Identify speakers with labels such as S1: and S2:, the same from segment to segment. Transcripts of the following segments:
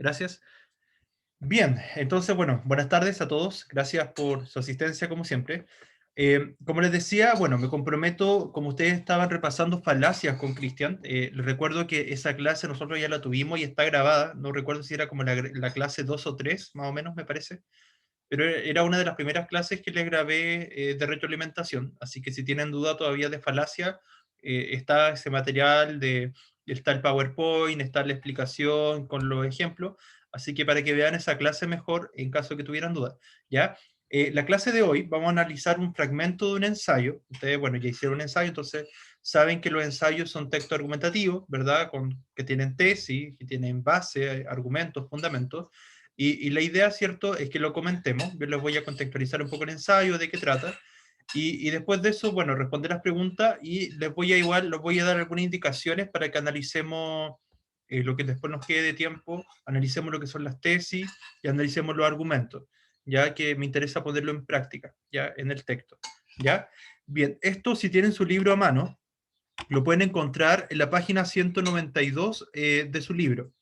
S1: Gracias. Bien, entonces, bueno, buenas tardes a todos. Gracias por su asistencia, como siempre. Como les decía, bueno, me comprometo, como ustedes estaban repasando falacias con Cristian, les recuerdo que esa clase nosotros ya la tuvimos y está grabada. No recuerdo si era como la clase 2 o 3, más o menos, me parece. Pero era una de las primeras clases que les grabé de retroalimentación. Así que si tienen duda todavía de falacia, está ese material está el PowerPoint, está la explicación con los ejemplos. Así que para que vean esa clase mejor en caso que tuvieran dudas, ¿ya? La clase de hoy vamos a analizar un fragmento de un ensayo. Ustedes, bueno, ya hicieron un ensayo, entonces saben que los ensayos son textos argumentativos, ¿verdad? Que tienen tesis, que tienen base, argumentos, fundamentos. Y la idea, ¿cierto?, es que lo comentemos. Yo les voy a contextualizar un poco el ensayo, de qué trata. Y después de eso, bueno, responder las preguntas y les voy a dar algunas indicaciones para que analicemos lo que después nos quede de tiempo, analicemos lo que son las tesis y analicemos los argumentos, ya que me interesa ponerlo en práctica, ya en el texto, ¿ya? Bien, esto si tienen su libro a mano, lo pueden encontrar en la página 192 de su libro,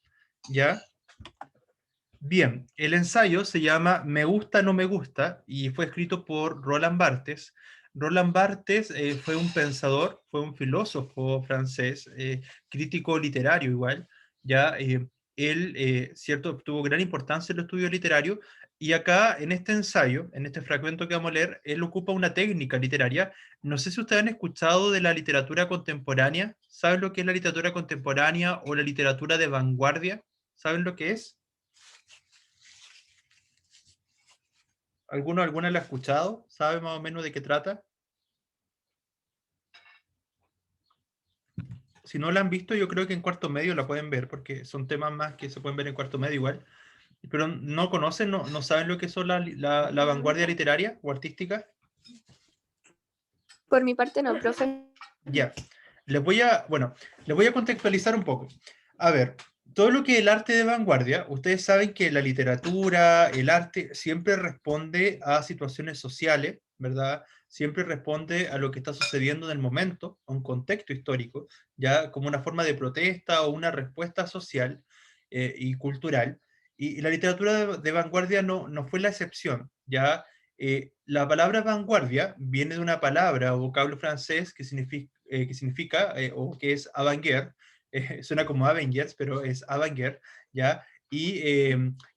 S1: ¿ya? Bien, el ensayo se llama Me gusta, no me gusta y fue escrito por Roland Barthes. Roland Barthes fue un pensador, fue un filósofo francés, crítico literario igual, ya él, cierto, tuvo gran importancia en el estudio literario y acá en este ensayo, en este fragmento que vamos a leer, él ocupa una técnica literaria. No sé si ustedes han escuchado de la literatura contemporánea. ¿Saben lo que es la literatura contemporánea o la literatura de vanguardia? ¿Saben lo que es? ¿Alguna la ha escuchado? ¿Sabe más o menos de qué trata? Si no la han visto, yo creo que en cuarto medio la pueden ver, porque son temas más que se pueden ver en cuarto medio igual. Pero no conocen, no saben lo que son la vanguardia literaria o artística.
S2: Por mi parte no, profe.
S1: Ya. Bueno, les voy a contextualizar un poco. A ver, todo lo que es el arte de vanguardia, ustedes saben que la literatura, el arte, siempre responde a situaciones sociales, ¿verdad? Siempre responde a lo que está sucediendo en el momento, a un contexto histórico, ya como una forma de protesta o una respuesta social y cultural. Y la literatura de vanguardia no fue la excepción, ¿ya? La palabra vanguardia viene de una palabra o vocablo francés que significa o que es avant-guerre, suena como Avengers, pero es avant-guerre, ¿ya? Y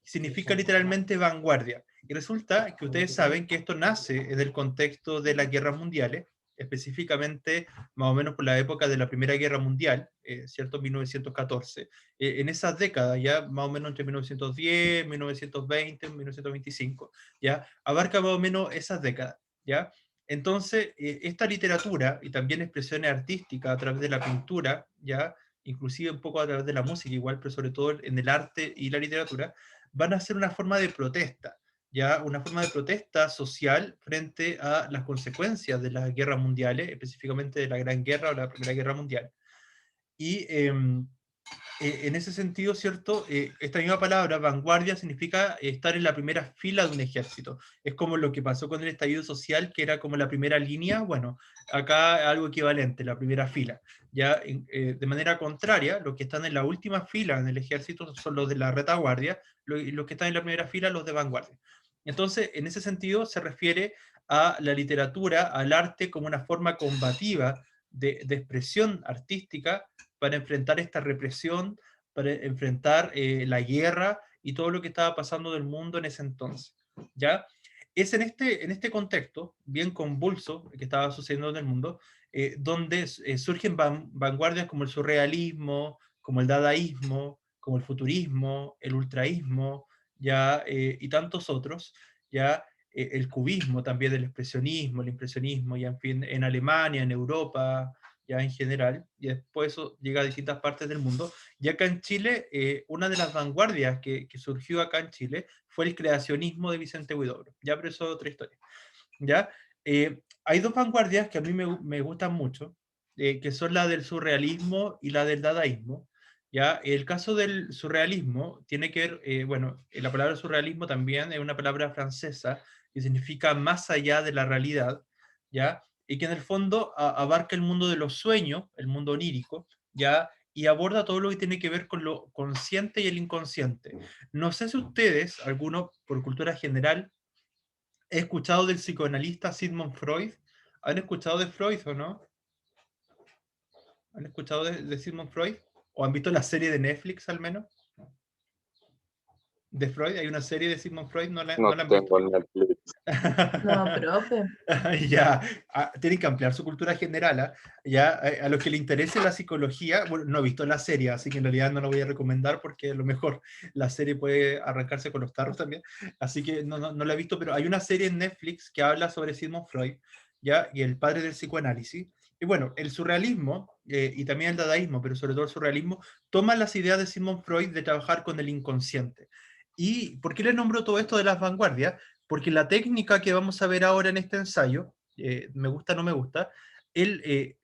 S1: significa literalmente vanguardia. Y resulta que ustedes saben que esto nace del contexto de las guerras mundiales, específicamente más o menos por la época de la Primera Guerra Mundial, ¿cierto? 1914. En esas décadas, ya más o menos entre 1910, 1920, 1925, ¿ya? Abarca más o menos esas décadas, ¿ya? Entonces, esta literatura y también expresiones artísticas a través de la pintura, ¿ya? Inclusive un poco a través de la música igual, pero sobre todo en el arte y la literatura, van a ser una forma de protesta, ¿ya? Una forma de protesta social frente a las consecuencias de las guerras mundiales, específicamente de la Gran Guerra o la Primera Guerra Mundial. Y en ese sentido, ¿cierto? Esta misma palabra, vanguardia, significa estar en la primera fila de un ejército. Es como lo que pasó con el estallido social, que era como la primera línea. Bueno, acá algo equivalente, la primera fila. Ya de manera contraria, los que están en la última fila en el ejército son los de la retaguardia, y los que están en la primera fila, los de vanguardia. Entonces, en ese sentido, se refiere a la literatura, al arte como una forma combativa de expresión artística para enfrentar esta represión, para enfrentar la guerra y todo lo que estaba pasando del mundo en ese entonces. ¿Ya? Es en este contexto, bien convulso, que estaba sucediendo en el mundo, donde surgen vanguardias como el surrealismo, como el dadaísmo, como el futurismo, el ultraísmo, ya, y tantos otros, ya, el cubismo también, el expresionismo, el impresionismo, ya en fin, en Alemania, en Europa, ya en general, y después eso llega a distintas partes del mundo. Y acá en Chile, una de las vanguardias que surgió acá en Chile fue el creacionismo de Vicente Huidobro, ya, pero eso es otra historia, ¿ya? Hay dos vanguardias que a mí me gustan mucho, que son la del surrealismo y la del dadaísmo, ¿ya? El caso del surrealismo tiene que ver, bueno, la palabra surrealismo también es una palabra francesa que significa más allá de la realidad, ¿ya? Y que en el fondo abarca el mundo de los sueños, el mundo onírico, ¿ya? y aborda todo lo que tiene que ver con lo consciente y el inconsciente. No sé si ustedes, alguno por cultura general, he escuchado del psicoanalista Sigmund Freud. ¿Han escuchado de Freud o no? ¿Han escuchado de Sigmund Freud? ¿O han visto la serie de Netflix al menos? De Freud, hay una serie de Sigmund Freud, ¿no
S2: No
S1: la han visto?
S2: tengo Netflix.
S3: No, profe.
S1: Ya, tienen que ampliar su cultura general. Ya, a los que le interese la psicología, bueno, no he visto la serie, así que en realidad no la voy a recomendar porque a lo mejor la serie puede arrancarse con los tarros también. Así que no la he visto, pero hay una serie en Netflix que habla sobre Sigmund Freud, ya, y el padre del psicoanálisis. Y bueno, el surrealismo y también el dadaísmo, pero sobre todo el surrealismo, toman las ideas de Sigmund Freud de trabajar con el inconsciente. ¿Y por qué le nombro todo esto de las vanguardias? Porque la técnica que vamos a ver ahora en este ensayo, me gusta, no me gusta,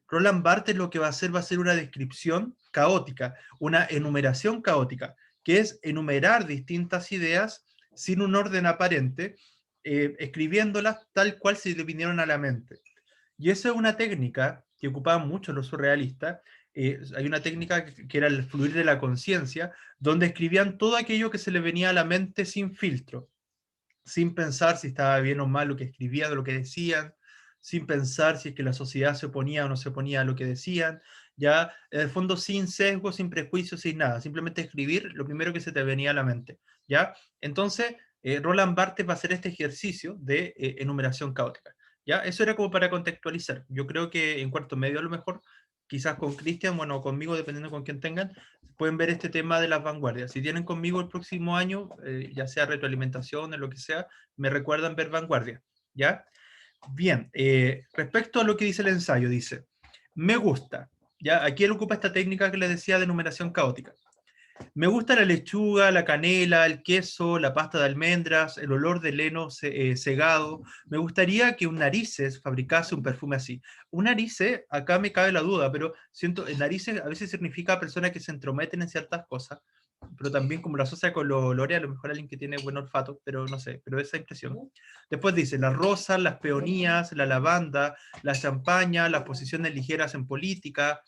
S1: Roland Barthes lo que va a ser una descripción caótica, una enumeración caótica, que es enumerar distintas ideas sin un orden aparente, escribiéndolas tal cual se le vinieron a la mente. Y esa es una técnica que ocupaban mucho los surrealistas. Hay una técnica que era el fluir de la conciencia, donde escribían todo aquello que se les venía a la mente sin filtro, sin pensar si estaba bien o mal lo que escribían, o lo que decían, sin pensar si es que la sociedad se oponía o no se oponía a lo que decían, ya, en el fondo sin sesgo, sin prejuicios, sin nada, simplemente escribir lo primero que se te venía a la mente, ¿ya? Entonces, Roland Barthes va a hacer este ejercicio de enumeración caótica, ¿ya? Eso era como para contextualizar. Yo creo que en cuarto medio a lo mejor, quizás con Cristian, bueno, conmigo, dependiendo con quién tengan, pueden ver este tema de las vanguardias. Si tienen conmigo el próximo año, ya sea retroalimentación o lo que sea, me recuerdan ver vanguardia, ¿ya? Bien, respecto a lo que dice el ensayo, dice, me gusta, ¿ya? Aquí él ocupa esta técnica que les decía de numeración caótica. Me gusta la lechuga, la canela, el queso, la pasta de almendras, el olor del heno segado. Me gustaría que un narices fabricase un perfume así. Un narices, acá me cabe la duda, pero siento, el narices a veces significa personas que se entrometen en ciertas cosas, pero también como lo asocia con los olores, a lo mejor alguien que tiene buen olfato, pero no sé, pero esa impresión. Después dice, las rosas, las peonías, la lavanda, la champaña, las posiciones ligeras en política,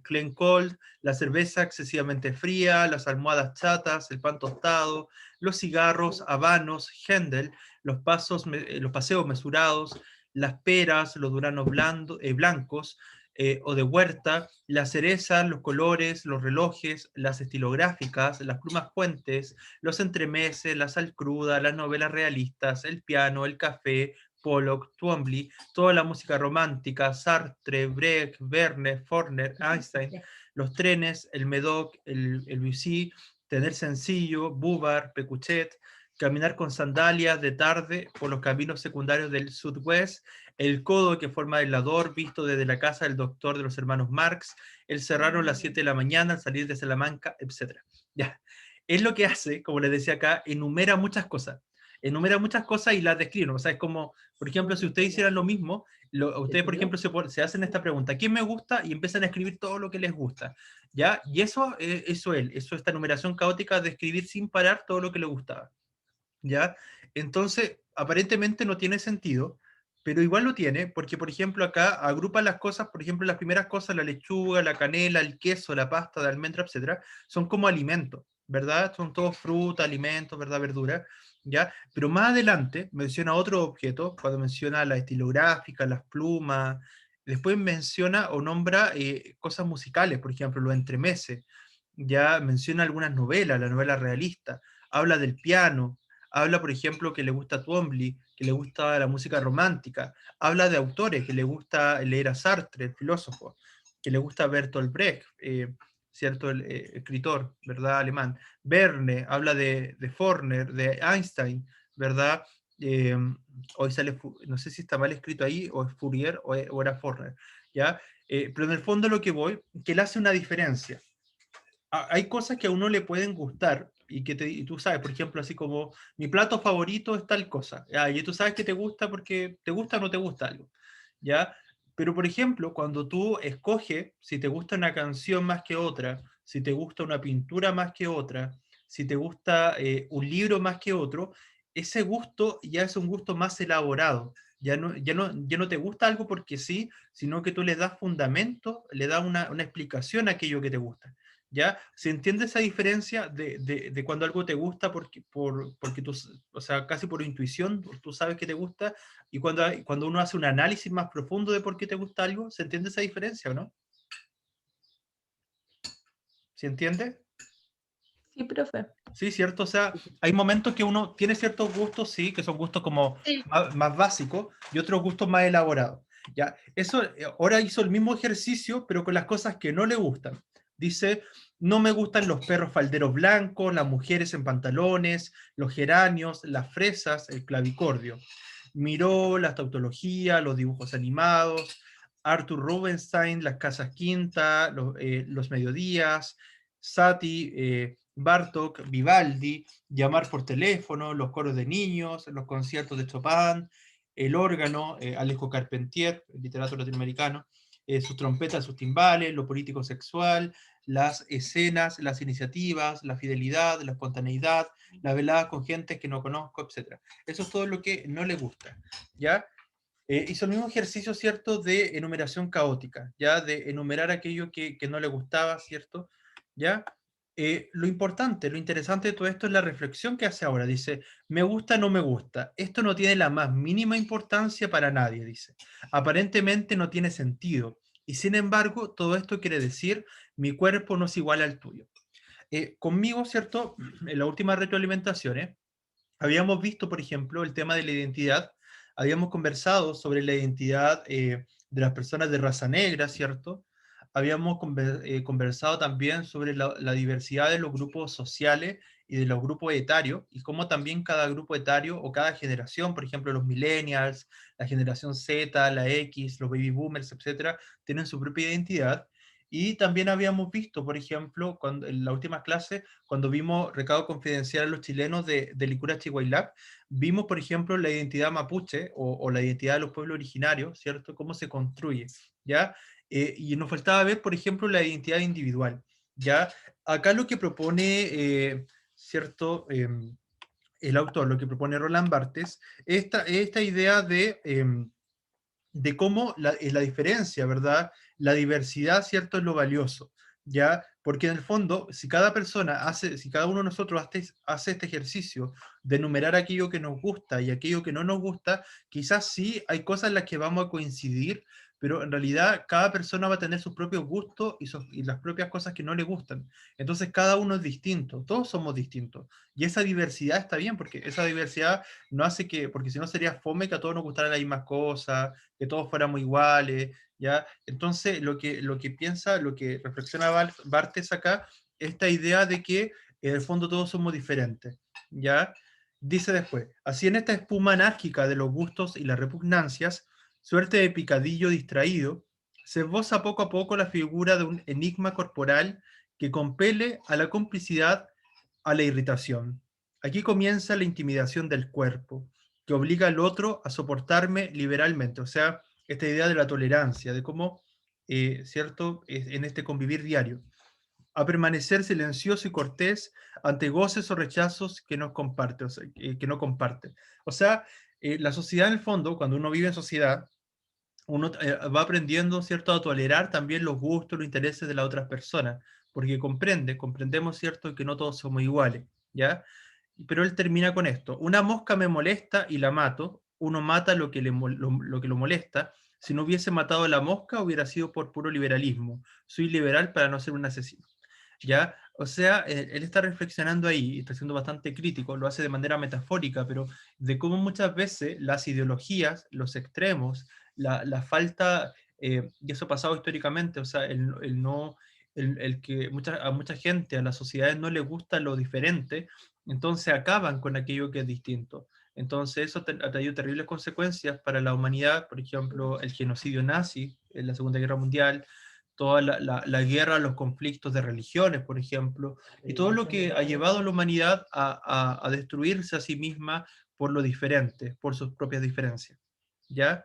S1: Clean Cold, la cerveza excesivamente fría, las almohadas chatas, el pan tostado, los cigarros, habanos, Händel, los paseos mesurados, las peras, los duranos blancos o de huerta, las cerezas, los colores, los relojes, las estilográficas, las plumas puentes, los entremeses, la sal cruda, las novelas realistas, el piano, el café, Pollock, Twombly, toda la música romántica, Sartre, Brecht, Verne, Faulkner, Einstein, los trenes, el Médoc, el Bussy, tener sencillo, Bubar, Pecuchet, caminar con sandalias de tarde por los caminos secundarios del Sudwest, el codo que forma el lador visto desde la casa del doctor de los hermanos Marx, el Serrano a las 7 de la mañana al salir de Salamanca, etc. Ya. Es lo que hace, como les decía acá, enumera muchas cosas y las describe, ¿no? O sea, es como, por ejemplo, si ustedes hicieran lo mismo, ustedes, por ejemplo, se hacen esta pregunta, ¿quién me gusta? Y empiezan a escribir todo lo que les gusta, ¿ya? Y eso, esta numeración caótica de escribir sin parar todo lo que le gustaba, ¿ya? Entonces, aparentemente no tiene sentido, pero igual lo tiene, porque, por ejemplo, acá agrupa las cosas, por ejemplo, las primeras cosas, la lechuga, la canela, el queso, la pasta de almendra, etcétera, son como alimentos, ¿verdad? Son todos fruta, alimentos, ¿verdad? Verdura, ¿ya? Pero más adelante menciona otro objeto, cuando menciona la estilográfica, las plumas, después menciona o nombra cosas musicales, por ejemplo, los entremeses, ya menciona algunas novelas, la novela realista, habla del piano, habla, por ejemplo, que le gusta Twombly, que le gusta la música romántica, habla de autores, que le gusta leer a Sartre, el filósofo, que le gusta Bertolt Brecht, ¿cierto? El escritor, ¿verdad? Alemán. Verne, habla de Faulkner, de Einstein, ¿verdad? Eh, Hoy sale, no sé si está mal escrito ahí, o es Fourier, o era Faulkner, ¿ya? Pero en el fondo lo que voy, que él hace una diferencia. Hay cosas que a uno le pueden gustar y tú sabes, por ejemplo, así como mi plato favorito es tal cosa, ¿ya? Y tú sabes que te gusta porque te gusta o no te gusta algo, ¿ya? Pero, por ejemplo, cuando tú escoges si te gusta una canción más que otra, si te gusta una pintura más que otra, si te gusta un libro más que otro, ese gusto ya es un gusto más elaborado, Ya no te gusta algo porque sí, sino que tú le das fundamento, le das una explicación a aquello que te gusta. ¿Ya? ¿Se entiende esa diferencia de cuando algo te gusta porque tú, o sea, casi por intuición, tú sabes que te gusta, y cuando uno hace un análisis más profundo de por qué te gusta algo, ¿se entiende esa diferencia o no? ¿Se entiende?
S3: Sí, profe.
S1: Sí, cierto. O sea, hay momentos que uno tiene ciertos gustos, sí, que son gustos como
S3: Sí.
S1: más básicos y otros gustos más elaborados. Ya, eso ahora hizo el mismo ejercicio, pero con las cosas que no le gustan. Dice, no me gustan los perros falderos blancos, las mujeres en pantalones, los geranios, las fresas, el clavicordio. Miró la tautología, los dibujos animados, Arthur Rubinstein, las casas quinta, los mediodías, Satie, Bartók, Vivaldi, llamar por teléfono, los coros de niños, los conciertos de Chopin, el órgano, Alejo Carpentier, el literato latinoamericano, sus trompetas, sus timbales, lo político sexual, las escenas, las iniciativas, la fidelidad, la espontaneidad, la velada con gente que no conozco, etc. Eso es todo lo que no le gusta, ¿ya? Hizo el mismo ejercicio, ¿cierto?, de enumeración caótica, ¿ya? De enumerar aquello que no le gustaba, ¿cierto? ¿Ya? Lo importante, lo interesante de todo esto es la reflexión que hace ahora. Dice, me gusta, no me gusta. Esto no tiene la más mínima importancia para nadie, dice. Aparentemente no tiene sentido. Y sin embargo, todo esto quiere decir, mi cuerpo no es igual al tuyo. Conmigo, ¿cierto? En la última retroalimentación, habíamos visto, por ejemplo, el tema de la identidad, habíamos conversado sobre la identidad de las personas de raza negra, ¿cierto? Habíamos conversado también sobre la diversidad de los grupos sociales y de los grupos etarios, y cómo también cada grupo etario o cada generación, por ejemplo, los millennials, la generación Z, la X, los baby boomers, etcétera, tienen su propia identidad. Y también habíamos visto, por ejemplo, en la última clase, cuando vimos Recado Confidencial a los chilenos de Licura Chihuahua, vimos, por ejemplo, la identidad mapuche o la identidad de los pueblos originarios, ¿cierto? Cómo se construye, ¿ya? Y nos faltaba ver, por ejemplo, la identidad individual, ¿ya? Acá lo que propone, ¿cierto? El autor, lo que propone Roland Barthes, esta idea de cómo la diferencia, ¿verdad? La diversidad, ¿cierto? Es lo valioso, ¿ya? Porque en el fondo, si cada persona hace, si cada uno de nosotros hace este ejercicio de enumerar aquello que nos gusta y aquello que no nos gusta, quizás sí hay cosas en las que vamos a coincidir, pero en realidad cada persona va a tener sus propios gustos y las propias cosas que no le gustan. Entonces cada uno es distinto, todos somos distintos. Y esa diversidad está bien, porque esa diversidad no hace que, porque si no sería fome que a todos nos gustaran las mismas cosas, que todos fuéramos iguales, ¿ya? Entonces, lo que piensa, lo que reflexiona Barthes acá, esta idea de que en el fondo todos somos diferentes, ¿ya? Dice después, así en esta espuma anárquica de los gustos y las repugnancias, suerte de picadillo distraído, se esboza poco a poco la figura de un enigma corporal que compele a la complicidad, a la irritación. Aquí comienza la intimidación del cuerpo, que obliga al otro a soportarme liberalmente. O sea, esta idea de la tolerancia, de cómo, ¿cierto?, en este convivir diario, a permanecer silencioso y cortés ante goces o rechazos que no comparte. O sea, que no comparte. O sea, la sociedad en el fondo, cuando uno vive en sociedad, uno va aprendiendo, ¿cierto?, a tolerar también los gustos, los intereses de las otras personas, porque comprendemos, ¿cierto?, que no todos somos iguales, ¿ya? Pero él termina con esto: una mosca me molesta y la mato, uno mata lo que lo molesta, si no hubiese matado a la mosca hubiera sido por puro liberalismo, soy liberal para no ser un asesino, ¿ya? O sea, él está reflexionando ahí, está siendo bastante crítico, lo hace de manera metafórica, pero de cómo muchas veces las ideologías, los extremos, la falta, y eso ha pasado históricamente, o sea, el no, el que a mucha gente, a las sociedades no les gusta lo diferente, entonces acaban con aquello que es distinto. Entonces eso ha traído terribles consecuencias para la humanidad, por ejemplo, el genocidio nazi en la Segunda Guerra Mundial, toda la guerra, los conflictos de religiones, por ejemplo, y todo lo que ha llevado a la humanidad a destruirse a sí misma por lo diferente, por sus propias diferencias, ¿ya?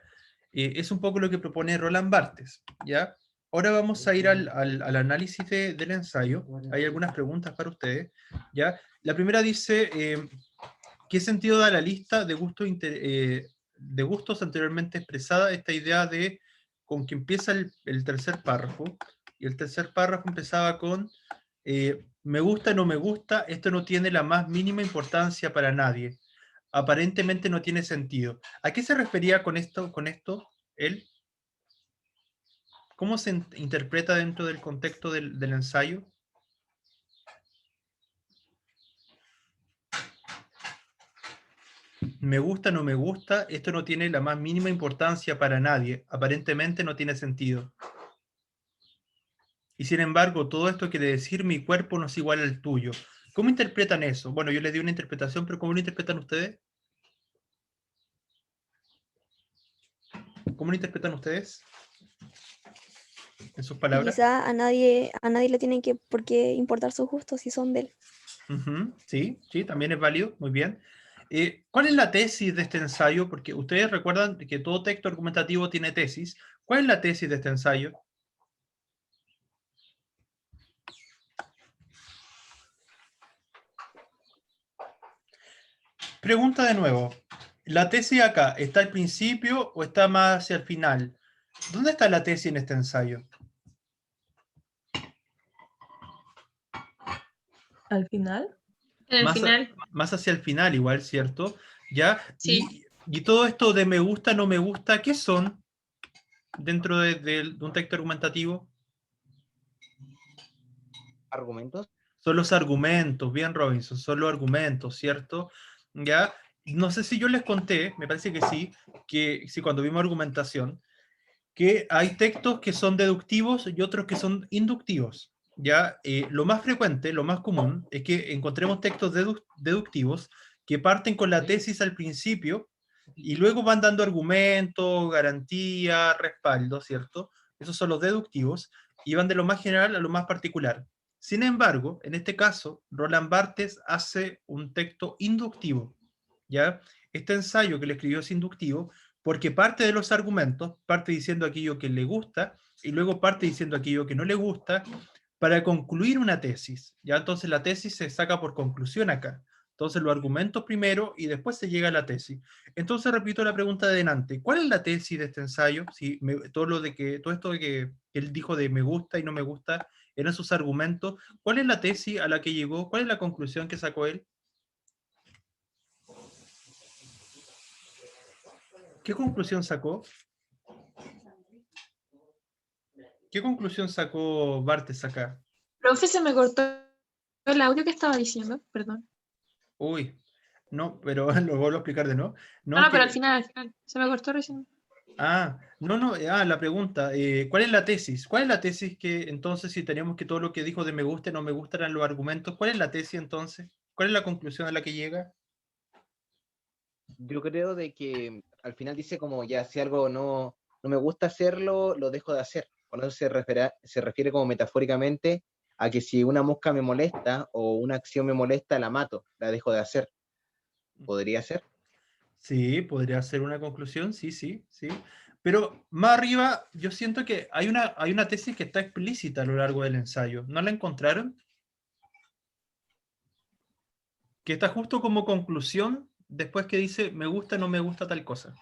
S1: Es un poco lo que propone Roland Barthes, ¿ya? Ahora vamos a ir al análisis del ensayo. Hay algunas preguntas para ustedes, ¿ya? La primera dice, ¿qué sentido da la lista de gustos de gustos anteriormente expresada, esta idea de con que empieza el tercer párrafo, y el tercer párrafo empezaba con me gusta, no me gusta, esto no tiene la más mínima importancia para nadie. Aparentemente no tiene sentido. ¿A qué se refería con esto él? ¿Cómo se interpreta dentro del contexto del ensayo? Me gusta, no me gusta, esto no tiene la más mínima importancia para nadie. Aparentemente no tiene sentido. Y sin embargo, todo esto quiere decir mi cuerpo no es igual al tuyo. ¿Cómo interpretan eso? Bueno, yo les di una interpretación, pero ¿cómo lo interpretan ustedes? ¿Cómo lo interpretan ustedes? En sus
S2: Y
S1: palabras.
S2: quizá a nadie le tienen que por qué importar sus gustos si son de él.
S1: Sí, sí, también es válido, muy bien. ¿Cuál es la tesis de este ensayo? Porque ustedes recuerdan que todo texto argumentativo tiene tesis. ¿Cuál es la tesis de este ensayo? Pregunta de nuevo. ¿La tesis acá está al principio o está más hacia el final? ¿Dónde está la tesis en este ensayo?
S3: Al final.
S4: En el final,
S1: Más hacia el final igual, ¿cierto? ¿Ya?
S4: sí.
S1: Y todo esto de me gusta, no me gusta, ¿qué son dentro de un texto argumentativo?
S5: ¿Argumentos?
S1: Son los argumentos, bien Robinson, son los argumentos, ¿cierto? ¿Ya? No sé si yo les conté, me parece que sí, cuando vimos argumentación, que hay textos que son deductivos y otros que son inductivos. ¿Ya? Lo más frecuente, lo más común, es que encontremos textos deductivos que parten con la tesis al principio y luego van dando argumentos, garantía, respaldo, ¿cierto? Esos son los deductivos y van de lo más general a lo más particular. Sin embargo, en este caso, Roland Barthes hace un texto inductivo, ¿ya? Este ensayo que le escribió es inductivo porque parte de los argumentos, parte diciendo aquello que le gusta y luego parte diciendo aquello que no le gusta para concluir una tesis, ¿ya? Entonces la tesis se saca por conclusión acá. Entonces los argumentos primero y después se llega a la tesis. Entonces repito la pregunta de delante. ¿Cuál es la tesis de este ensayo? Si todo esto de que él dijo de me gusta y no me gusta eran sus argumentos. ¿Cuál es la tesis a la que llegó? ¿Cuál es la conclusión que sacó él? ¿Qué conclusión sacó? ¿Qué conclusión sacó Barthes acá?
S4: Profe, se me cortó el audio que estaba diciendo, perdón.
S1: Uy, no, pero lo vuelvo a explicar de nuevo.
S4: No,
S1: No,
S4: no, pero al final, se me cortó recién.
S1: la pregunta, ¿cuál es la tesis? ¿Cuál es la tesis que entonces si tenemos que todo lo que dijo de me gusta y no me gusta eran los argumentos, ¿cuál es la tesis entonces? ¿Cuál es la conclusión a la que llega?
S5: Yo creo de que al final dice como ya si algo no me gusta hacerlo, lo dejo de hacer. Con eso se refiere como metafóricamente a que si una mosca me molesta o una acción me molesta, la mato, la dejo de hacer. ¿Podría ser?
S1: Sí, podría ser una conclusión, sí, sí, sí. Pero más arriba, yo siento que hay una tesis que está explícita a lo largo del ensayo. ¿No la encontraron? Que está justo como conclusión después que dice me gusta, no me gusta tal cosa.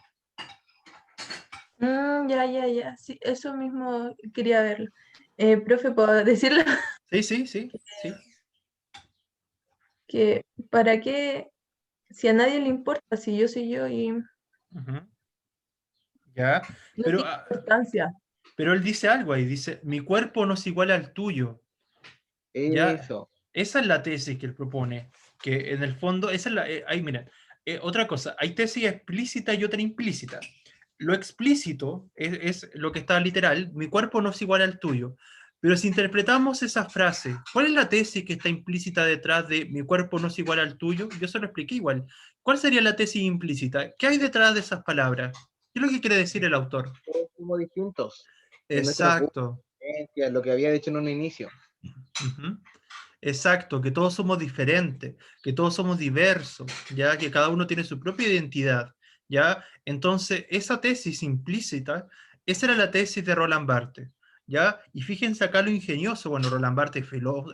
S3: Ya. Sí, eso mismo quería verlo. Profe, ¿puedo decirlo?
S1: Sí.
S3: Que para qué, si a nadie le importa, si yo soy yo y
S1: Ujú. Ya,
S3: no
S1: pero,
S3: tiene importancia.
S1: pero él dice algo ahí, dice, mi cuerpo no es igual al tuyo. Ya,
S5: Eso.
S1: esa es la tesis que él propone, que en el fondo, esa es la, ahí mira, otra cosa, hay tesis explícita y otra implícita. Lo explícito es lo que está literal, mi cuerpo no es igual al tuyo. Pero si interpretamos esa frase, ¿cuál es la tesis que está implícita detrás de mi cuerpo no es igual al tuyo? Yo se lo expliqué igual. ¿Cuál sería la tesis implícita? ¿Qué hay detrás de esas palabras? ¿Qué es lo que quiere decir el autor?
S5: Todos somos distintos en nuestros gustos,
S1: Exacto.
S5: lo que había dicho en un inicio.
S1: Ujú. Exacto, que todos somos diferentes, que todos somos diversos, ya que cada uno tiene su propia identidad, ya. Entonces, esa tesis implícita, esa era la tesis de Roland Barthes. ¿ya? Y fíjense acá lo ingenioso, bueno, Roland Barthes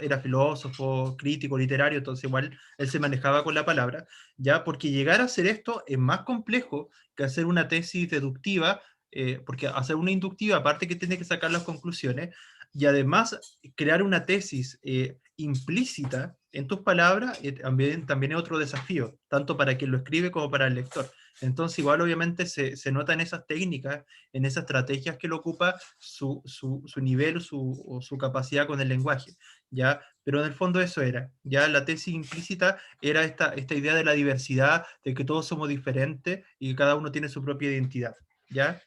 S1: era filósofo, crítico, literario, entonces igual él se manejaba con la palabra, ¿ya? Porque llegar a hacer esto es más complejo que hacer una tesis deductiva, porque hacer una inductiva, aparte que tiene que sacar las conclusiones, y además crear una tesis implícita en tus palabras, también es otro desafío, tanto para quien lo escribe como para el lector. Entonces igual obviamente se nota en esas técnicas, en esas estrategias que lo ocupa, su nivel o su capacidad con el lenguaje, ¿ya? Pero en el fondo eso era, ya la tesis implícita era esta idea de la diversidad, de que todos somos diferentes y que cada uno tiene su propia identidad, ¿ya?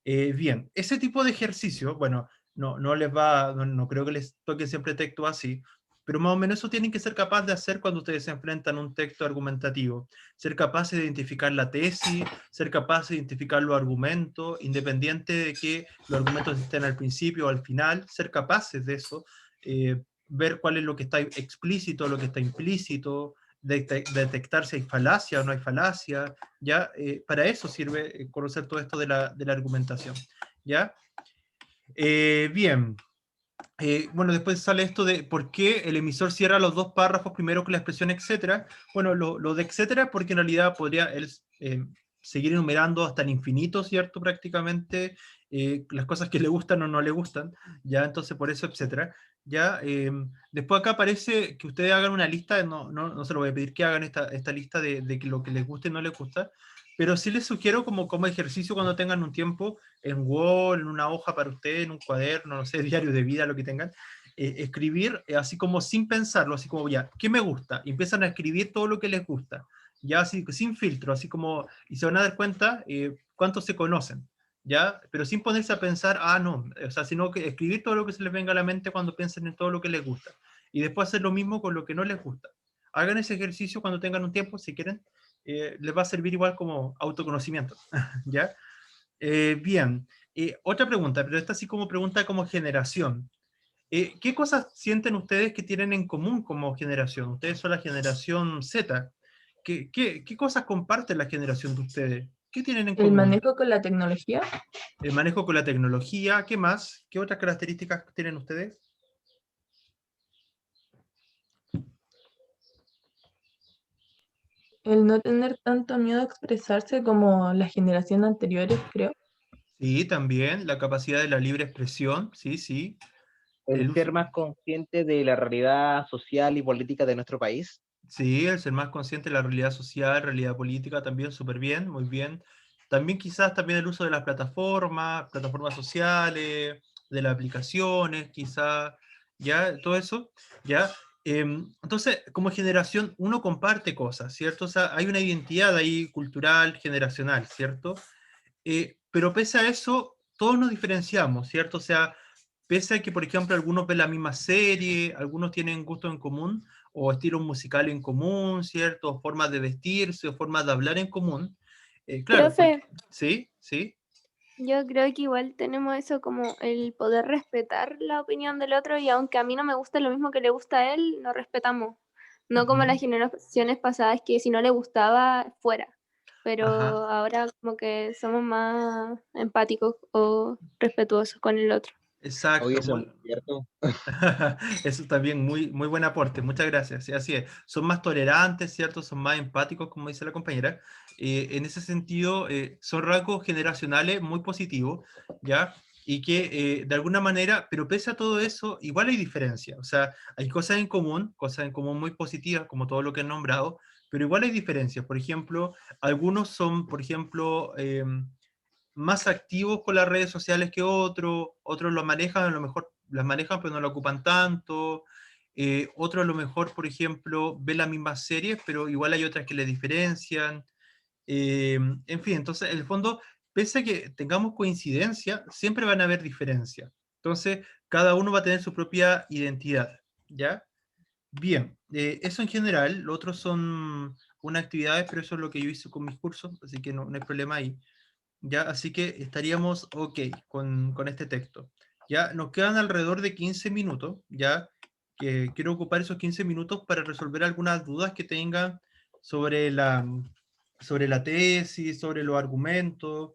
S1: Bien, ese tipo de ejercicio, bueno, no creo que les toque siempre texto así, pero más o menos eso tienen que ser capaces de hacer cuando ustedes se enfrentan a un texto argumentativo. Ser capaces de identificar la tesis, ser capaces de identificar los argumentos, independiente de que los argumentos estén al principio o al final, ser capaces de eso, ver cuál es lo que está explícito, lo que está implícito, detectar si hay falacia o no hay falacia, ¿ya? Para eso sirve conocer todo esto de la argumentación, ¿ya? Bien. Bueno, después sale esto de por qué el emisor cierra los dos párrafos primero con la expresión etcétera. Bueno, lo de etcétera porque en realidad podría él seguir enumerando hasta el infinito, ¿cierto? Prácticamente las cosas que le gustan o no le gustan, ¿ya? Entonces por eso etcétera. ¿Ya? Después acá aparece que ustedes hagan una lista, no se lo voy a pedir que hagan esta lista de lo que les gusta y no les gusta, pero sí les sugiero como ejercicio cuando tengan un tiempo, en Word, en una hoja para ustedes, en un cuaderno, no sé, diario de vida, lo que tengan, escribir así como sin pensarlo, así como ya, ¿qué me gusta? Y empiezan a escribir todo lo que les gusta, ya así, sin filtro, así como, y se van a dar cuenta cuántos se conocen, ¿ya? Pero sin ponerse a pensar, no, o sea, sino que escribir todo lo que se les venga a la mente cuando piensen en todo lo que les gusta. Y después hacer lo mismo con lo que no les gusta. Hagan ese ejercicio cuando tengan un tiempo, si quieren, les va a servir igual como autoconocimiento, ¿ya? Bien, otra pregunta, pero esta sí como pregunta como generación. ¿Qué cosas sienten ustedes que tienen en común como generación? Ustedes son la generación Z. ¿Qué cosas comparte la generación de ustedes? ¿Qué tienen en
S3: El
S1: común?
S3: manejo con la tecnología,
S1: El manejo con la tecnología, ¿qué más? ¿Qué otras características tienen ustedes?
S3: el no tener tanto miedo a expresarse como las generaciones anteriores, creo.
S1: Sí, también la capacidad de la libre expresión, sí, sí.
S5: El
S1: El
S5: ser
S1: uso,
S5: más consciente de la realidad social y política de nuestro país.
S1: sí, el ser más consciente de la realidad social, realidad política, también súper bien, muy bien. También quizás también el uso de las plataformas sociales, de las aplicaciones, quizás, ya, todo eso, ya. Entonces, como generación, uno comparte cosas, ¿cierto? O sea, hay una identidad ahí cultural, generacional, ¿cierto? Pero pese a eso, todos nos diferenciamos, ¿cierto? O sea, pese a que, por ejemplo, algunos ven la misma serie, algunos tienen gustos en común, o estilos musicales en común, ¿cierto? O formas de vestirse, o formas de hablar en común. Claro, porque,
S2: Profe,
S1: sí, sí,
S2: yo creo que igual tenemos eso como el poder respetar la opinión del otro y aunque a mí no me gusta lo mismo que le gusta a él, lo respetamos. No como las
S1: ujú,
S2: generaciones pasadas que si no le gustaba, fuera. Pero
S1: ajá.
S2: ahora como que somos más empáticos o respetuosos con el otro.
S5: Hoy
S1: Exacto,
S5: eso es muy cierto.
S1: eso también, muy buen aporte, muchas gracias. Sí, así es. Son más tolerantes, ¿cierto? Son más empáticos, como dice la compañera. En ese sentido, son rasgos generacionales muy positivos, ¿ya? Y que de alguna manera, pero pese a todo eso, igual hay diferencia. O sea, hay cosas en común muy positivas, como todo lo que he nombrado, pero igual hay diferencias. Por ejemplo, algunos son, por ejemplo, más activos con las redes sociales que otros lo manejan, a lo mejor las manejan pero no lo ocupan tanto, otros a lo mejor, por ejemplo, ven las mismas series, pero igual hay otras que le diferencian, en fin, entonces, en el fondo, pese a que tengamos coincidencia, siempre van a haber diferencias, entonces, cada uno va a tener su propia identidad, ¿ya? Bien, eso en general, lo otro son unas actividades, pero eso es lo que yo hice con mis cursos, así que no hay problema ahí. Ya, así que estaríamos ok con este texto. Ya, nos quedan alrededor de 15 minutos, ya, que quiero ocupar esos 15 minutos para resolver algunas dudas que tengan sobre la tesis, sobre los argumentos.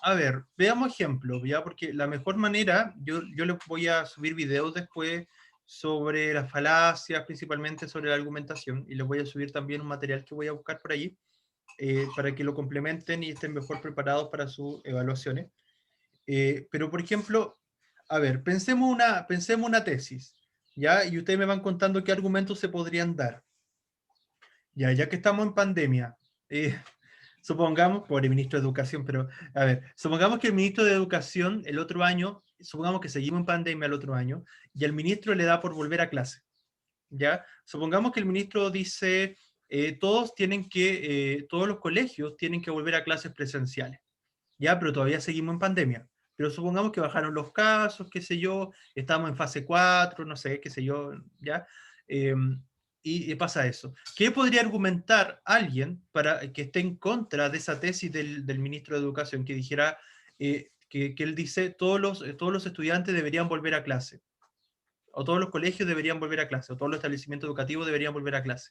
S1: a ver, veamos ejemplos, ¿ya? Porque la mejor manera, yo les voy a subir videos después sobre las falacias, principalmente sobre la argumentación, y les voy a subir también un material que voy a buscar por allí, para que lo complementen y estén mejor preparados para sus evaluaciones. Pero, por ejemplo, a ver, pensemos una tesis, ¿ya? Y ustedes me van contando qué argumentos se podrían dar. Ya que estamos en pandemia, supongamos, pobre ministro de Educación, pero a ver, supongamos que el ministro de Educación el otro año, supongamos que seguimos en pandemia el otro año, y el ministro le da por volver a clase, ¿ya? Supongamos que el ministro dice, todos los colegios tienen que volver a clases presenciales, ¿ya? Pero todavía seguimos en pandemia. Pero supongamos que bajaron los casos, qué sé yo, estamos en fase 4, no sé, qué sé yo, ¿ya? Y pasa eso. ¿Qué podría argumentar alguien para que esté en contra de esa tesis del ministro de Educación que dijera que él dice todos los estudiantes deberían volver a clase, o todos los colegios deberían volver a clase, o todos los establecimientos educativos deberían volver a clase?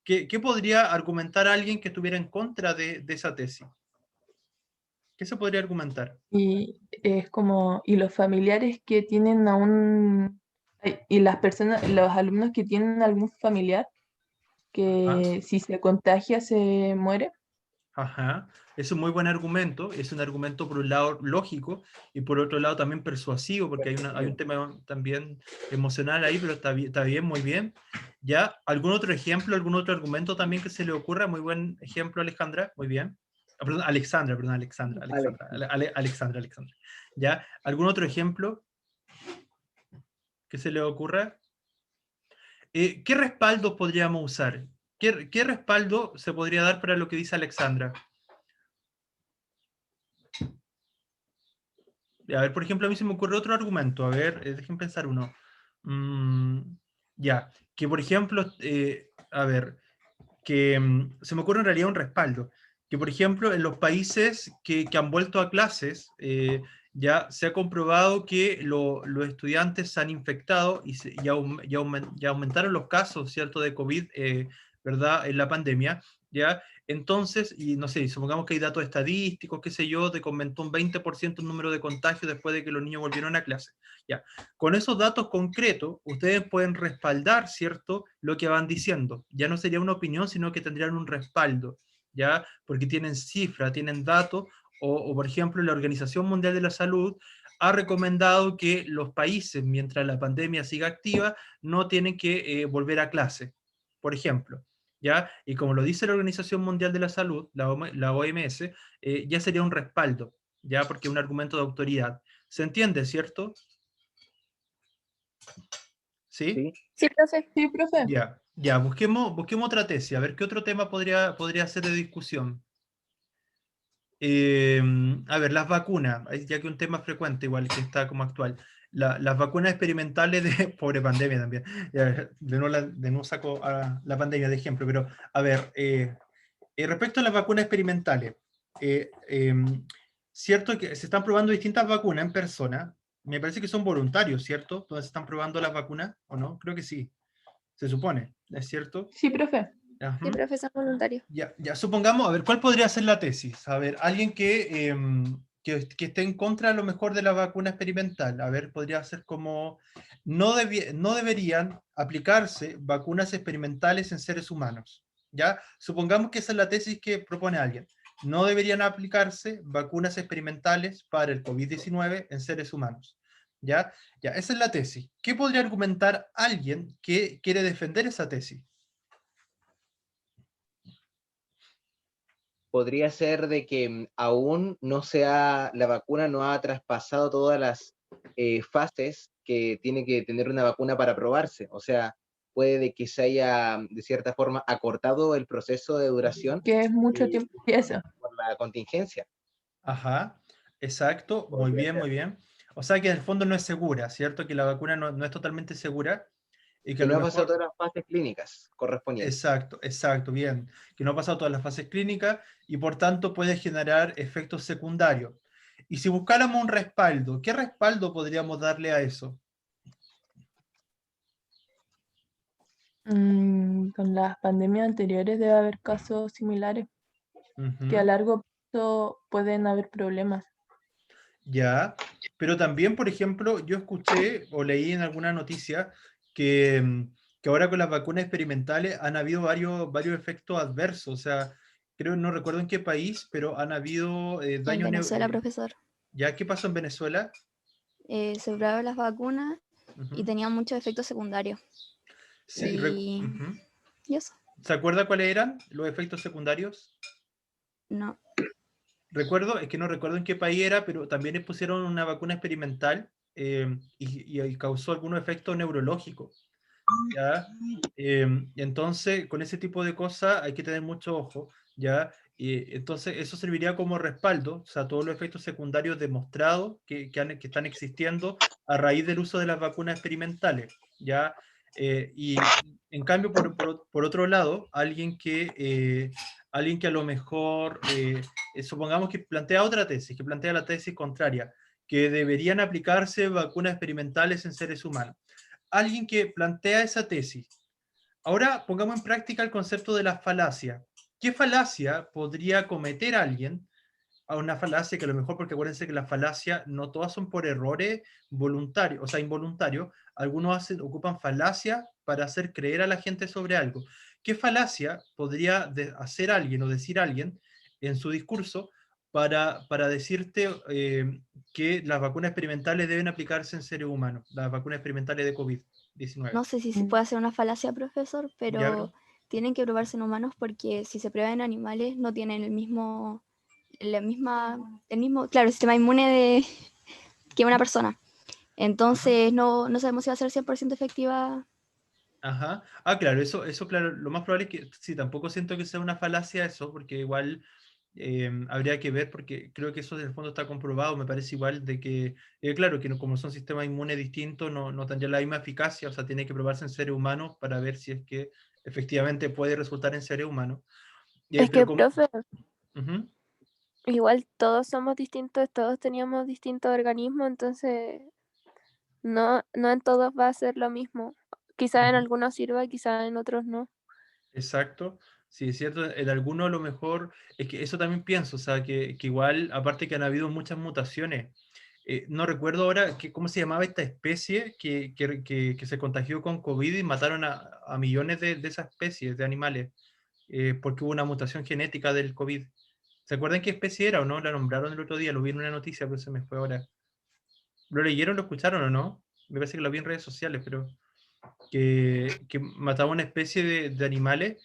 S1: ¿Qué podría argumentar alguien que estuviera en contra de esa tesis? ¿Qué se podría argumentar?
S3: Y es como, y los familiares que tienen y las personas, los alumnos que tienen algún familiar
S1: Ajá.
S3: que si se contagia se muere.
S1: Ajá, es un muy buen argumento, es un argumento por un lado lógico y por otro lado también persuasivo, porque hay un tema también emocional ahí, pero está bien, muy bien. ¿Ya? ¿Algún otro ejemplo, algún otro argumento también que se le ocurra? Muy buen ejemplo, Alejandra, muy bien. Ah, perdón, Alexandra. ¿Ya? ¿Algún otro ejemplo que se le ocurra? ¿Qué respaldos podríamos usar? ¿Qué respaldo se podría dar para lo que dice Alexandra? A ver, por ejemplo, a mí se me ocurre otro argumento. A ver, dejen pensar uno. Mm, ya, que por ejemplo, a ver, que se me ocurre en realidad un respaldo. Que por ejemplo, en los países que han vuelto a clases, ya se ha comprobado que los estudiantes se han infectado y aumentaron los casos, ¿cierto?, de COVID, ¿verdad?, en la pandemia, ¿ya? Entonces, y no sé, supongamos que hay datos estadísticos, qué sé yo, de que aumentó un 20% el número de contagios después de que los niños volvieron a clase. Ya, con esos datos concretos, ustedes pueden respaldar, ¿cierto?, lo que van diciendo. Ya no sería una opinión, sino que tendrían un respaldo, ¿ya? Porque tienen cifras, tienen datos, o por ejemplo, la Organización Mundial de la Salud ha recomendado que los países, mientras la pandemia siga activa, no tienen que volver a clase, por ejemplo. ¿Ya? Y como lo dice la Organización Mundial de la Salud, la OMS, ya sería un respaldo, ¿ya? Porque es un argumento de autoridad. ¿Se entiende, cierto? ¿Sí?
S5: Sí.
S2: Sí, profe.
S3: Sí, profe.
S1: Ya, busquemos otra tesis, a ver qué otro tema podría ser de discusión. A ver, las vacunas, ya que un tema frecuente, igual que está como actual. Las vacunas experimentales de, pobre pandemia también, ya, de no saco a la pandemia de ejemplo, pero a ver, respecto a las vacunas experimentales, eh, em, cierto que se están probando distintas vacunas en persona, me parece que son voluntarios, ¿cierto? Donde se están probando las vacunas, ¿o no? Creo que sí, se supone, ¿es cierto?
S3: Sí, profe.
S1: Ajá.
S2: Sí, profesor voluntario.
S1: Ya, supongamos, a ver, ¿cuál podría ser la tesis? A ver, alguien que esté en contra a lo mejor de la vacuna experimental, a ver, podría ser como, no deberían aplicarse vacunas experimentales en seres humanos, ¿ya? Supongamos que esa es la tesis que propone alguien. No deberían aplicarse vacunas experimentales para el COVID-19 en seres humanos, ¿ya? Ya, esa es la tesis. ¿Qué podría argumentar alguien que quiere defender esa tesis?
S5: Podría ser de que aún la vacuna no ha traspasado todas las fases que tiene que tener una vacuna para probarse. O sea, puede de que se haya, de cierta forma, acortado el proceso de duración
S3: Que es mucho tiempo. Y eso.
S5: por la contingencia.
S1: Ajá, exacto, muy
S5: Podría
S1: bien,
S5: ser.
S1: muy bien. O sea que en el fondo no es segura, ¿cierto? Que la vacuna no es totalmente segura y que a
S5: Que
S1: lo
S5: no ha pasado
S1: mejor,
S5: todas las fases clínicas correspondientes.
S1: exacto, bien, que no ha pasado todas las fases clínicas y por tanto puede generar efectos secundarios. Y si buscáramos un respaldo, ¿qué respaldo podríamos darle a eso?
S3: Con las pandemias anteriores debe haber casos similares que a
S1: Ujú.
S3: largo efecto pueden haber problemas.
S1: Ya, pero también, por ejemplo, yo escuché o leí en alguna noticia que, que ahora con las vacunas experimentales han habido varios efectos adversos. O sea, creo, no recuerdo en qué país, pero han habido
S6: En
S1: daños.
S6: Venezuela, profesor,
S1: ¿Ya qué pasó en Venezuela?
S6: se probaron las vacunas y
S1: Ujú.
S6: tenían muchos efectos secundarios.
S1: Sí, ujú.
S6: Y eso,
S1: ¿Se acuerda cuáles eran los efectos secundarios?
S6: no.
S1: Recuerdo, es que no recuerdo en qué país era, pero también le pusieron una vacuna experimental y causó algunos efectos neurológicos. ¿Ya? Entonces, con ese tipo de cosas hay que tener mucho ojo, ¿ya? Y entonces, eso serviría como respaldo, o sea, todos los efectos secundarios demostrados que están existiendo a raíz del uso de las vacunas experimentales, ¿ya? Y en cambio, por otro lado, alguien que a lo mejor, supongamos que plantea otra tesis, que plantea la tesis contraria, que deberían aplicarse vacunas experimentales en seres humanos. Alguien que plantea esa tesis. Ahora pongamos en práctica el concepto de la falacia. ¿Qué falacia podría cometer alguien a una falacia que a lo mejor, porque acuérdense que las falacias no todas son por errores voluntarios, o sea, involuntarios, algunos ocupan falacia para hacer creer a la gente sobre algo. ¿Qué falacia podría hacer alguien o decir alguien en su discurso para decirte que las vacunas experimentales deben aplicarse en seres humanos, las vacunas experimentales de COVID-19?
S6: No sé si se
S3: Mm.
S6: puede hacer una falacia, profesor,
S1: ¿Ya,
S6: pero
S1: bro?
S6: tienen que probarse en humanos porque si se prueba en animales no tienen el mismo, claro, sistema inmune que una persona.
S1: Ajá.
S6: Entonces no sabemos si va a ser 100% efectiva.
S1: Ajá. Ah, claro, eso, claro, lo más probable es que, sí, tampoco siento que sea una falacia eso, porque igual habría que ver, porque creo que eso en el fondo está comprobado, me parece igual de que, claro, que como son sistemas inmunes distintos, no tendrían la misma eficacia, o sea, tiene que probarse en seres humanos para ver si es que efectivamente puede resultar en seres humanos.
S2: Es
S1: Pero
S2: que,
S1: como...
S2: profe,
S1: Ujú.
S2: igual todos somos distintos, todos teníamos distintos organismos, entonces no en todos va a ser lo mismo. Quizá en
S1: Ujú.
S2: algunos sirva, quizá en otros no.
S1: Exacto, sí, es cierto, en algunos a lo mejor, es que eso también pienso, o sea, que igual, aparte que han habido muchas mutaciones, no recuerdo ahora cómo se llamaba esta especie que se contagió con COVID y mataron a millones de esas especies de animales, porque hubo una mutación genética del COVID. ¿Se acuerdan qué especie era o no? La nombraron el otro día, lo vi en una noticia, pero se me fue ahora. ¿Lo leyeron, lo escucharon o no? Me parece que lo vi en redes sociales, pero que mataba una especie de animales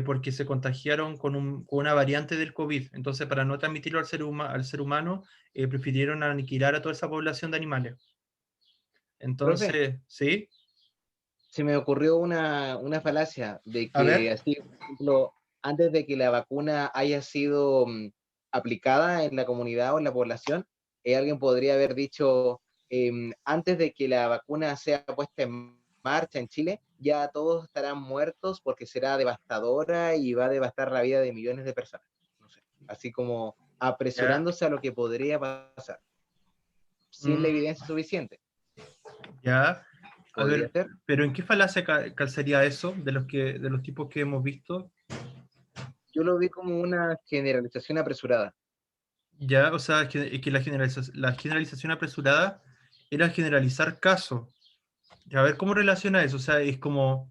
S1: porque se contagiaron con una variante del COVID. Entonces, para no transmitirlo al ser humano, prefirieron aniquilar a toda esa población de animales.
S5: Profe,
S1: Entonces, ¿sí?
S5: se me ocurrió una falacia de
S1: A
S5: que,
S1: ver.
S5: así, por ejemplo, antes de que la vacuna haya sido aplicada en la comunidad o en la población, alguien podría haber dicho, antes de que la vacuna sea puesta en marcha en Chile, ya todos estarán muertos porque será devastadora y va a devastar la vida de millones de personas. No sé, así como
S1: Ya.
S5: apresurándose a lo que podría pasar, sin la
S1: Mm,
S5: evidencia suficiente.
S1: ya. A
S5: ¿Podría
S1: ver,
S5: ser?
S1: pero ¿en qué falacia calzaría eso de los tipos que hemos visto?
S5: Yo lo vi como una generalización apresurada.
S1: Ya, o sea, que la generalización apresurada era generalizar casos. Y a ver, ¿cómo relaciona eso? O sea, es como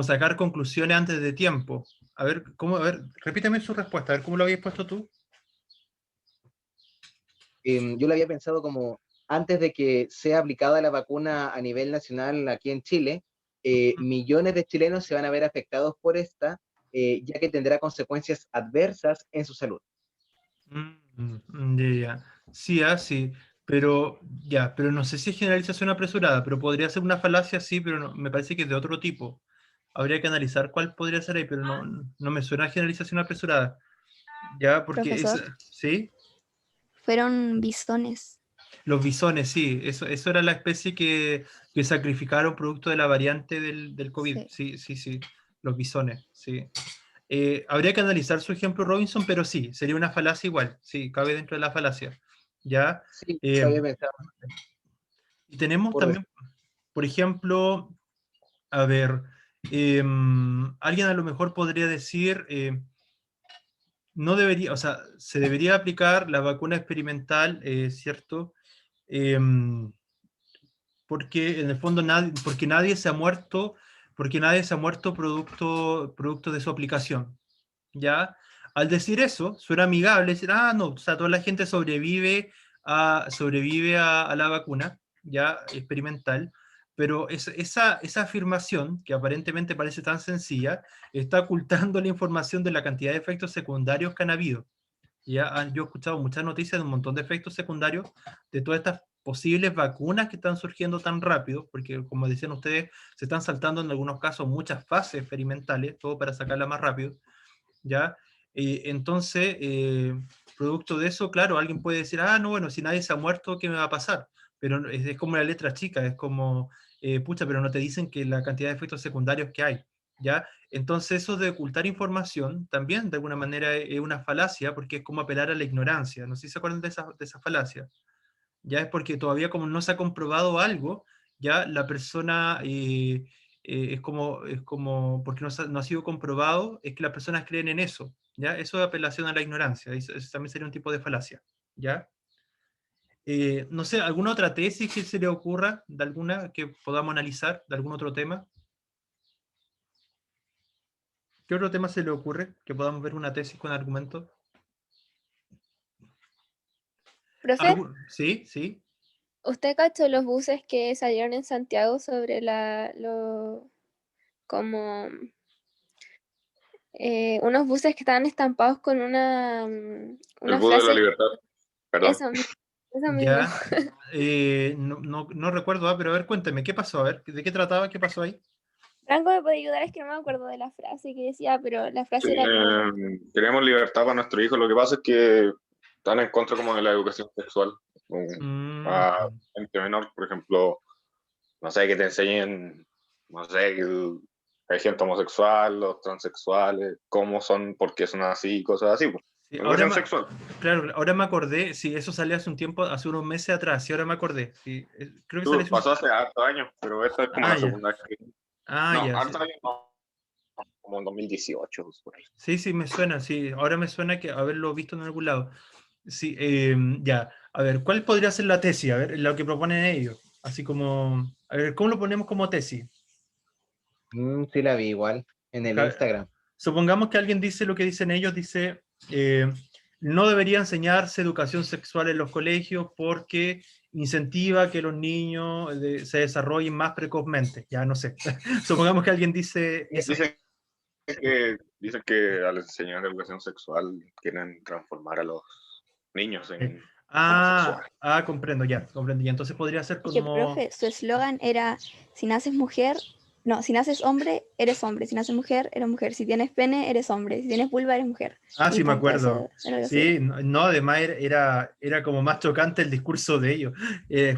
S1: sacar conclusiones antes de tiempo. A ver, repíteme su respuesta, a ver cómo lo habías puesto tú.
S5: Yo lo había pensado como antes de que sea aplicada la vacuna a nivel nacional aquí en Chile, millones de chilenos se van a ver afectados por esta, ya que tendrá consecuencias adversas en su salud.
S1: Ya. Sí, sí, pero no sé si es generalización apresurada, pero podría ser una falacia, sí, pero me parece que es de otro tipo. Habría que analizar cuál podría ser ahí, pero no me suena a generalización apresurada. Ya, porque es,
S6: Profesor,
S1: ¿sí?
S6: fueron bisones.
S1: Los bisones, sí, eso era la especie que sacrificaron producto de la variante del COVID.
S6: Sí.
S1: Sí, sí, sí, los bisones, sí. Habría que analizar su ejemplo Robinson, pero sí, sería una falacia igual, sí, cabe dentro de la falacia. ¿Ya?
S5: Sí, lo
S1: Eh,
S5: había pensado,
S1: y tenemos
S5: por
S1: también, por ejemplo, a ver, alguien a lo mejor podría decir, no debería, o sea, se debería aplicar la vacuna experimental, ¿cierto? Porque en el fondo porque nadie se ha muerto, producto de su aplicación, ¿ya? Al decir eso, suena amigable, decir, no, o sea, toda la gente sobrevive a la vacuna, ¿ya? Experimental, pero esa afirmación, que aparentemente parece tan sencilla, está ocultando la información de la cantidad de efectos secundarios que han habido. Yo he escuchado muchas noticias de un montón de efectos secundarios de todas estas posibles vacunas que están surgiendo tan rápido, porque como decían ustedes, se están saltando en algunos casos muchas fases experimentales, todo para sacarla más rápido, ¿ya? Entonces, producto de eso, claro, alguien puede decir, no, bueno, si nadie se ha muerto, ¿qué me va a pasar? Pero es como la letra chica, es como, pucha, pero no te dicen que la cantidad de efectos secundarios que hay, ¿ya? Entonces eso de ocultar información también de alguna manera es una falacia, porque es como apelar a la ignorancia. No sé si se acuerdan de esa falacia. Ya es porque todavía como no se ha comprobado algo, ya la persona porque no ha sido comprobado, es que las personas creen en eso, ¿ya? Eso es apelación a la ignorancia, eso también sería un tipo de falacia, ¿ya? No sé, ¿alguna otra tesis que se le ocurra, de alguna que podamos analizar, de algún otro tema? ¿Qué otro tema se le ocurre que podamos ver una tesis con argumentos?
S2: Profe,
S1: Sí, sí.
S2: ¿usted cachó los buses que salieron en Santiago sobre como unos buses que estaban estampados con
S7: El
S2: una
S7: bus de la
S2: frase?
S7: libertad, perdón.
S2: Eso, eso mismo.
S1: Ya, no recuerdo, pero a ver, cuéntame, ¿qué pasó? A ver, ¿de qué trataba? ¿Qué pasó ahí?
S2: Franco me puede ayudar, es que no me acuerdo de la frase que decía, pero la
S7: Sí,
S2: frase era como,
S7: queremos libertad para nuestro hijo. Lo que pasa es que están en contra como de la educación sexual.
S1: Mm,
S7: A gente menor, por ejemplo, no sé, que te enseñen, no sé, que hay gente homosexual, los transexuales, cómo son, por qué son así, cosas así. Pues.
S1: sí,
S7: Educación sexual.
S1: claro, ahora me acordé, sí, eso salió hace un tiempo, hace unos meses atrás, sí, ahora me acordé, sí, creo que salió hace
S7: Pasó hace hartos años, pero esta es como la
S1: ya,
S7: segunda vez que... No,
S1: ya, sí.
S7: hartos años no, como en 2018, por ahí.
S1: Sí, sí, me suena, sí, ahora me suena que haberlo visto en algún lado. Sí, ya, a ver, ¿cuál podría ser la tesis? A ver, lo que proponen ellos, así como, a ver, ¿cómo lo ponemos como tesis?
S5: Sí la vi igual en el
S1: Ja-
S5: Instagram.
S1: Supongamos que alguien dice lo que dicen ellos, dice, eh, no debería enseñarse educación sexual en los colegios porque incentiva que los niños se desarrollen más precozmente. Ya no sé. Supongamos que alguien dice eso.
S7: Dicen que al enseñar educación sexual quieren transformar a los niños en homosexuales.
S1: Comprendo ya, comprendo ya. Entonces podría ser
S6: Es que,
S1: como...
S6: profe, su eslogan era, si naces mujer, no, si naces hombre, eres hombre, si naces mujer, eres mujer, si tienes pene, eres hombre, si tienes vulva, eres mujer. Y
S1: Sí, me
S6: punto,
S1: acuerdo.
S6: eso era algo así.
S1: Sí, no, además era como más chocante el discurso de ellos,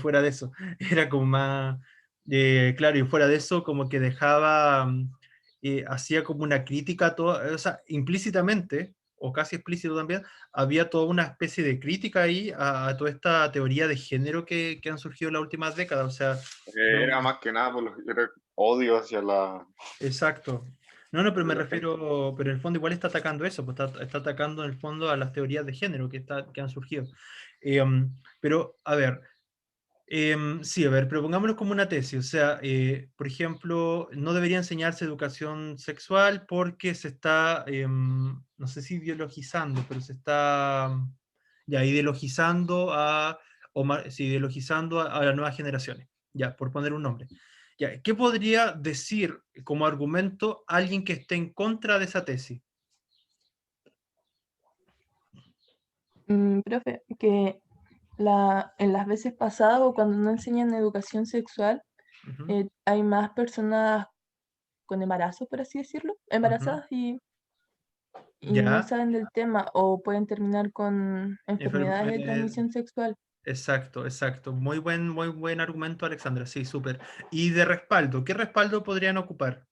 S1: fuera de eso. Era como más, claro, y fuera de eso, como que dejaba, hacía como una crítica a todo, o sea, implícitamente, o casi explícito también, había toda una especie de crítica ahí a toda esta teoría de género que han surgido en las últimas décadas, o sea,
S7: Era más que nada era odio hacia la...
S1: exacto. No, pero me
S7: la gente.
S1: refiero, pero en el fondo igual está atacando eso, pues está atacando en el fondo a las teorías de género que han surgido. Pero, a ver, sí, a ver, propongámoslo como una tesis, o sea, por ejemplo, no debería enseñarse educación sexual porque se está, no sé si ideologizando, pero se está ya ideologizando sí, ideologizando a las nuevas generaciones, ya, por poner un nombre. Ya, ¿qué podría decir como argumento alguien que esté en contra de esa tesis?
S3: Profe, que en las veces pasadas o cuando no enseñan educación sexual,
S1: Ujú,
S3: hay más personas con embarazo, por así decirlo,
S1: ujú.
S3: embarazadas y no
S1: Ya,
S3: saben del tema o pueden terminar con enfermedades de
S1: enfermedades.
S3: transmisión sexual.
S1: Exacto, exacto. Muy buen argumento, Alexandra. Sí, súper. Y de respaldo, ¿qué respaldo podrían ocupar?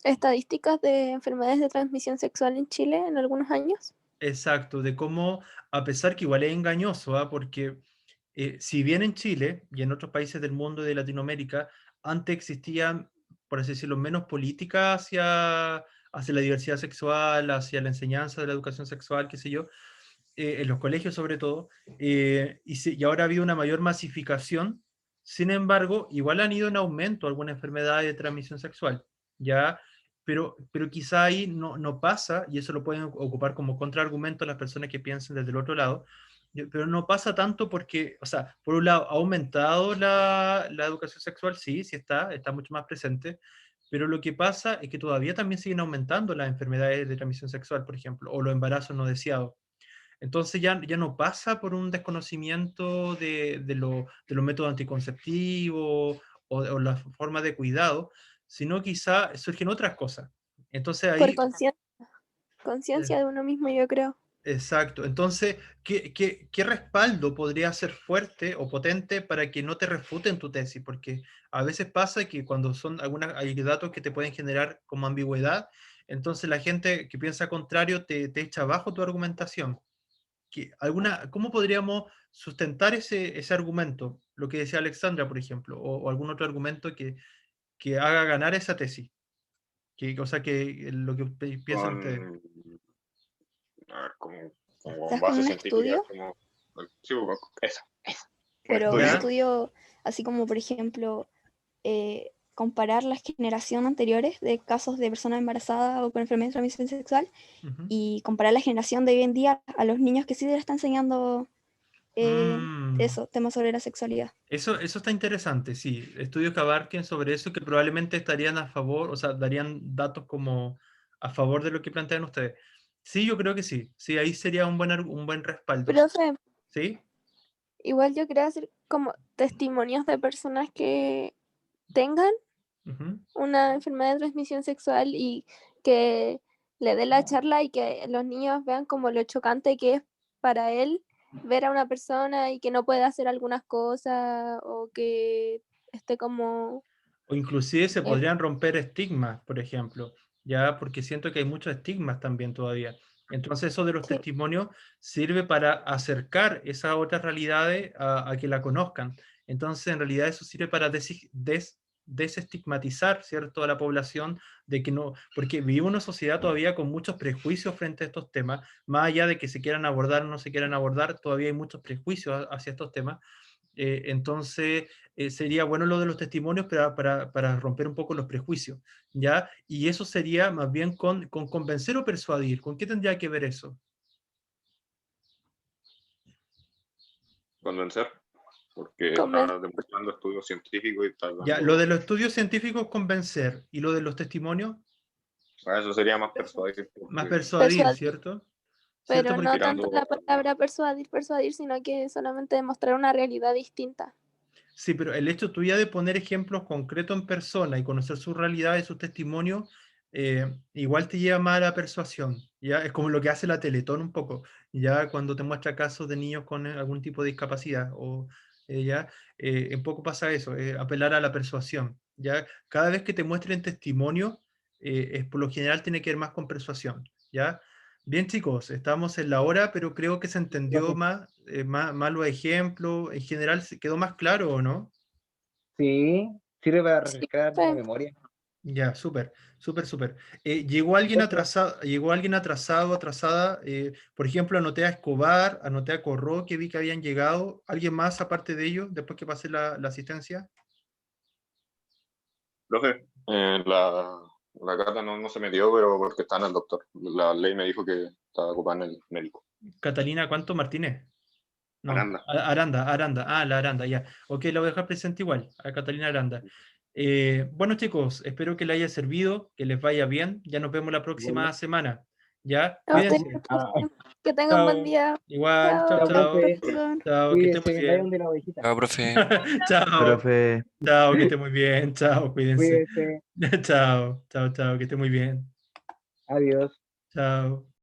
S2: estadísticas de enfermedades de transmisión sexual en Chile en algunos años.
S1: Exacto, de cómo, a pesar que igual es engañoso, porque si bien en Chile y en otros países del mundo y de Latinoamérica, antes existían, por así decirlo, menos política hacia la diversidad sexual, hacia la enseñanza de la educación sexual, qué sé yo, en los colegios sobre todo, y ahora ha habido una mayor masificación. Sin embargo, igual han ido en aumento algunas enfermedades de transmisión sexual, ¿ya? Pero quizá ahí no pasa, y eso lo pueden ocupar como contraargumento las personas que piensen desde el otro lado, pero no pasa tanto porque, o sea, por un lado, ha aumentado la educación sexual, sí, sí está mucho más presente, pero lo que pasa es que todavía también siguen aumentando las enfermedades de transmisión sexual, por ejemplo, o los embarazos no deseados. Entonces ya no pasa por un desconocimiento de los métodos anticonceptivos o las formas de cuidado, sino quizá surgen otras cosas. Entonces
S2: Por
S1: ahí,
S2: conciencia de uno mismo, yo creo.
S1: exacto. Entonces, ¿qué respaldo podría ser fuerte o potente para que no te refuten tu tesis? Porque a veces pasa que cuando hay datos que te pueden generar como ambigüedad, entonces la gente que piensa contrario te echa abajo tu argumentación. ¿Cómo podríamos sustentar ese argumento? Lo que decía Alexandra, por ejemplo, o algún otro argumento que haga ganar esa tesis. O sea, lo que piensan ustedes.
S7: Con, a ver, como
S6: ¿Estás con
S7: base
S6: un
S7: científica,
S6: estudio?
S7: como, sí, esa, un
S6: Pero un
S1: ¿Ya?
S7: estudio.
S6: estudio así como, por ejemplo, comparar las generaciones anteriores de casos de personas embarazadas o con enfermedad de transmisión sexual
S1: Ujú.
S6: y comparar la generación de hoy en día a los niños que sí les está enseñando
S1: Mm,
S6: temas sobre la sexualidad.
S1: eso está interesante, sí. Estudios que abarquen sobre eso que probablemente estarían a favor, o sea, darían datos como a favor de lo que plantean ustedes. Sí, yo creo que sí. Sí, ahí sería un buen respaldo.
S2: Profe,
S1: ¿Sí?
S2: igual yo quería hacer como testimonios de personas que tengan
S1: Ujú.
S2: una enfermedad de transmisión sexual y que le dé la charla y que los niños vean como lo chocante que es para él ver a una persona y que no puede hacer algunas cosas o que esté como...
S1: O inclusive se
S2: eh,
S1: podrían romper estigmas, por ejemplo, ya porque siento que hay muchos estigmas también todavía. Entonces eso de los
S2: sí,
S1: testimonios sirve para acercar esas otras realidades a que la conozcan. Entonces en realidad eso sirve para desestigmatizar, ¿cierto?, a la población de que no, porque vivimos en una sociedad todavía con muchos prejuicios frente a estos temas, más allá de que se quieran abordar o no se quieran abordar, todavía hay muchos prejuicios hacia estos temas. Entonces, sería bueno lo de los testimonios para romper un poco los prejuicios, ¿ya? Y eso sería más bien con convencer o persuadir. ¿Con qué tendría que ver eso?
S7: Convencer, porque
S2: conven-
S7: está demostrando estudios científicos y está
S1: Ya, lo de
S7: dando.
S1: los estudios científicos, convencer, y lo de los testimonios,
S7: Eso sería más persuadir,
S1: más
S7: porque
S1: persuadir,
S2: persuadir,
S1: ¿cierto? ¿Cierto?
S2: pero
S1: Porque,
S2: no tanto
S7: tirando.
S2: la palabra persuadir, sino que solamente demostrar una realidad distinta.
S1: sí, pero el hecho tuyo de poner ejemplos concretos en persona y conocer su realidad y sus testimonios, igual te lleva más a la persuasión, ¿ya? Es como lo que hace la Teletón un poco, ya cuando te muestra casos de niños con algún tipo de discapacidad, o ya, un poco pasa eso, apelar a la persuasión, ¿ya? Cada vez que te muestren testimonio, por lo general tiene que ver más con persuasión, ¿ya? Bien, chicos, estamos en la hora, pero creo que se entendió
S5: Profe.
S1: más los ejemplos. En general, ¿se quedó más claro o no?
S5: Sí, sirve para
S2: Sí,
S5: refrescar la memoria.
S1: Ya, súper, súper, súper. ¿Llegó alguien
S5: Profe,
S1: atrasado, atrasada? Por ejemplo, anoté a Escobar, anoté a Corró, que vi que habían llegado. ¿Alguien más aparte de ellos, después que pasé la asistencia?
S7: Profe, la carta no se metió, pero porque está en el doctor. La ley me dijo que estaba ocupada en el médico.
S1: Catalina, ¿cuánto? Martínez. No,
S7: Aranda.
S1: Aranda. Ah, la Aranda, ya. Ok, la voy a dejar presente igual, a Catalina Aranda. Bueno, chicos, espero que les haya servido, que les vaya bien. Ya nos vemos la próxima
S5: igual-
S1: semana. ¿Ya?
S2: a ustedes,
S1: Cuídense.
S2: profe, que tengan un buen
S1: Chao.
S2: día.
S1: Igual, chao,
S2: Chao,
S5: Chao,
S2: gracias,
S1: chao.
S5: profe.
S6: Perdón.
S1: Chao, que esté muy
S5: Cuídese, vaya
S1: bien.
S5: donde la ovejita.
S8: Chao, profe.
S1: Chao,
S9: Profe.
S1: chao, que esté muy bien. Chao, cuídense.
S5: Cuídese.
S1: Chao, chao, chao, que esté muy bien.
S5: Adiós.
S1: Chao.